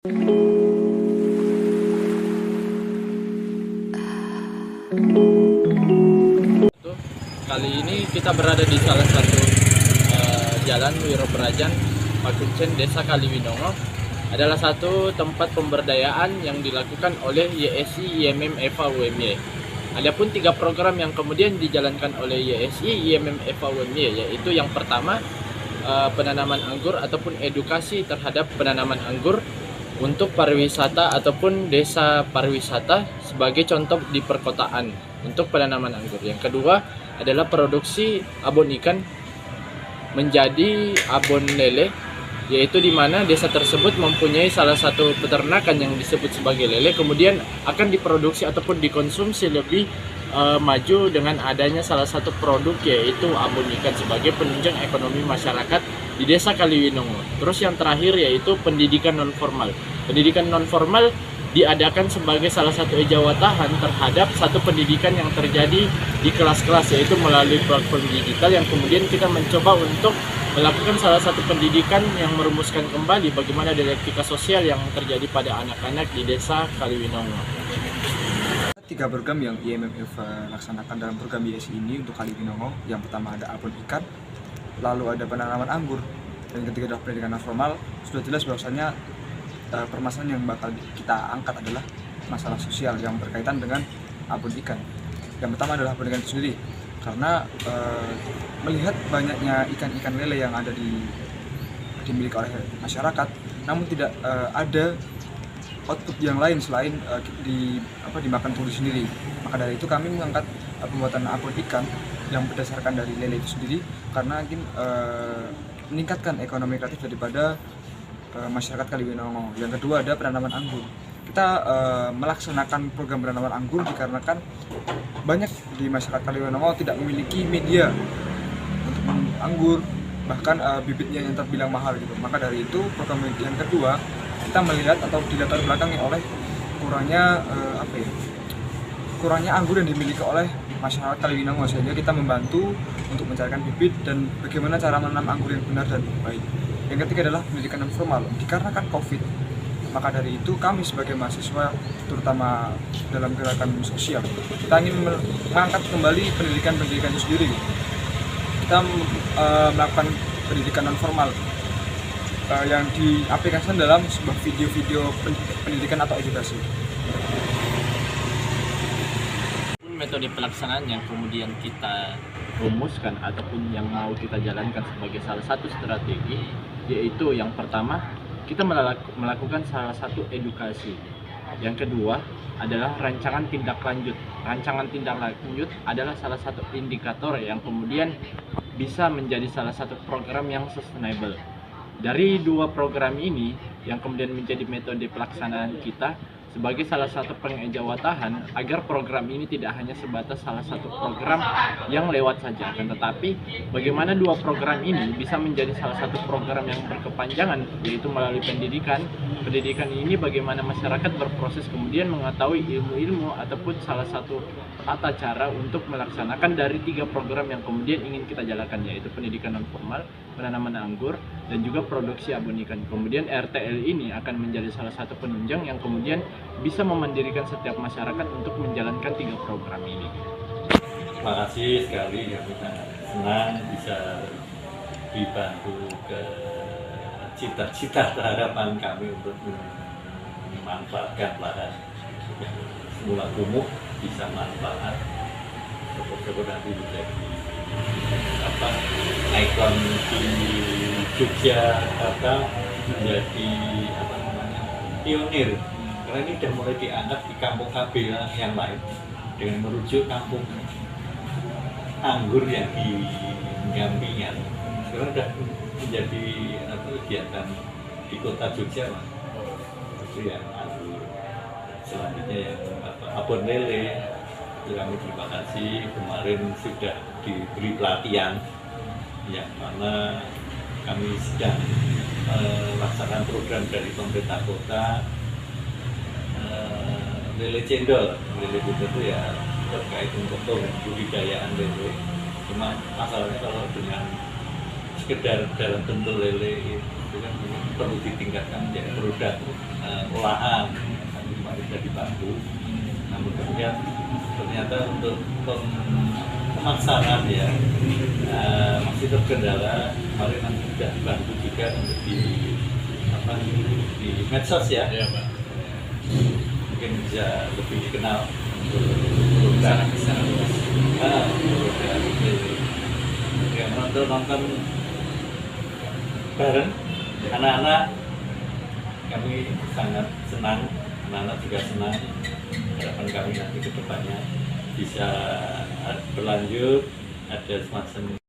Kali ini kita berada di salah satu jalan Wirobrajan Pakuncen Desa Kaliwinongo. Adalah satu tempat pemberdayaan yang dilakukan oleh YSI IMM Eva UMY. Adapun 3 program yang kemudian dijalankan oleh YSI IMM Eva UMY, yaitu yang pertama penanaman anggur ataupun edukasi terhadap penanaman anggur untuk pariwisata ataupun desa pariwisata sebagai contoh di perkotaan untuk penanaman anggur. Yang kedua adalah produksi abon ikan menjadi abon lele, yaitu di mana desa tersebut mempunyai salah satu peternakan yang disebut sebagai lele, kemudian akan diproduksi ataupun dikonsumsi lebih maju dengan adanya salah satu produk yaitu abon ikan sebagai penunjang ekonomi masyarakat di Desa Kaliwinongo. Terus yang terakhir yaitu pendidikan non formal. Pendidikan non formal diadakan sebagai salah satu ejawatahan terhadap satu pendidikan yang terjadi di kelas-kelas, yaitu melalui platform digital yang kemudian kita mencoba untuk melakukan salah satu pendidikan yang merumuskan kembali bagaimana dialektika sosial yang terjadi pada anak-anak di Desa Kaliwinongo. 3 program yang IMM Eva laksanakan dalam program YSI ini untuk Kaliwinongo. Yang pertama ada abon ikan, lalu ada penanaman anggur, dan ketiga adalah pendidikan non formal. Sudah jelas bahwasanya permasalahan yang bakal kita angkat adalah masalah sosial yang berkaitan dengan abon ikan. Yang pertama adalah pendidikan itu sendiri, karena melihat banyaknya ikan-ikan lele yang ada dimiliki oleh masyarakat, namun tidak ada output yang lain selain dimakan turis sendiri. Maka dari itu kami mengangkat pembuatan abon ikan yang berdasarkan dari lele itu sendiri, karena ingin meningkatkan ekonomi kreatif daripada masyarakat Kaliwinongo. Yang kedua ada penanaman anggur. Kita melaksanakan program penanaman anggur dikarenakan banyak di masyarakat Kaliwinongo tidak memiliki media untuk menanam anggur, bahkan bibitnya yang terbilang mahal gitu. Maka dari itu program yang kedua kita melihat atau dilatar belakangi oleh kurangnya anggur yang dimiliki oleh masyarakat Kaliwinongo, sehingga kita membantu untuk mencarikan bibit dan bagaimana cara menanam anggur yang benar dan baik. Yang ketiga adalah pendidikan non formal. Dikarenakan COVID, maka dari itu kami sebagai mahasiswa, terutama dalam gerakan sosial, kita ingin mengangkat kembali pendidikan itu sendiri. Kita melakukan pendidikan non formal yang diaplikasikan dalam sebuah video-video pendidikan atau edukasi. Metode pelaksanaan yang kemudian kita rumuskan ataupun yang mau kita jalankan sebagai salah satu strategi, yaitu yang pertama kita melakukan salah satu edukasi. Yang kedua adalah rancangan tindak lanjut. Rancangan tindak lanjut adalah salah satu indikator yang kemudian bisa menjadi salah satu program yang sustainable. Dari 2 program ini yang kemudian menjadi metode pelaksanaan kita sebagai salah satu pengejawatahan agar program ini tidak hanya sebatas salah satu program yang lewat saja, akan tetapi bagaimana 2 program ini bisa menjadi salah satu program yang berkepanjangan, yaitu melalui pendidikan. Pendidikan ini bagaimana masyarakat berproses kemudian mengetahui ilmu-ilmu ataupun salah satu tata cara untuk melaksanakan dari 3 program yang kemudian ingin kita jalankan, yaitu pendidikan non formal, penanaman anggur, dan juga produksi abon ikan. Kemudian RTL ini akan menjadi salah satu penunjang yang kemudian bisa memandirikan setiap masyarakat untuk menjalankan 3 program ini. Terima kasih sekali, ya, kita senang bisa dibantu ke cita-cita harapan kami untuk memanfaatkan lahan yang semula kumuh bisa manfaat. Syukur-syukur nanti menjadi ikon di Yogyakarta, menjadi pionir. Karena ini sudah mulai dianggap di kampung KB yang lain dengan merujuk kampung anggur yang di Gampingan. Sekarang sudah menjadi kegiatan di kota Jogja, itu yang anggur. Selanjutnya yang abon lele, itu kami terima kasih kemarin sudah diberi pelatihan yang mana kami sedang melaksanakan program dari pemerintah kota. Lele cendol itu ya terkait untuk budidayaan lele. Cuma masalahnya kalau dengan sekedar dalam bentuk lele itu kan perlu ditingkatkan menjadi produk olahan, tapi kemarin sudah dibantu. Namun kemudian ternyata untuk pemaksanaan ya masih terkendala. Kemarin nanti sudah dibantu juga untuk di medsos ya. Iya, Pak. Mungkin bisa lebih dikenal untuk produk Secara luas. yang nonton bareng anak-anak, kami sangat senang, anak-anak juga senang. Harapan kami nanti ke depannya bisa berlanjut, ada semacam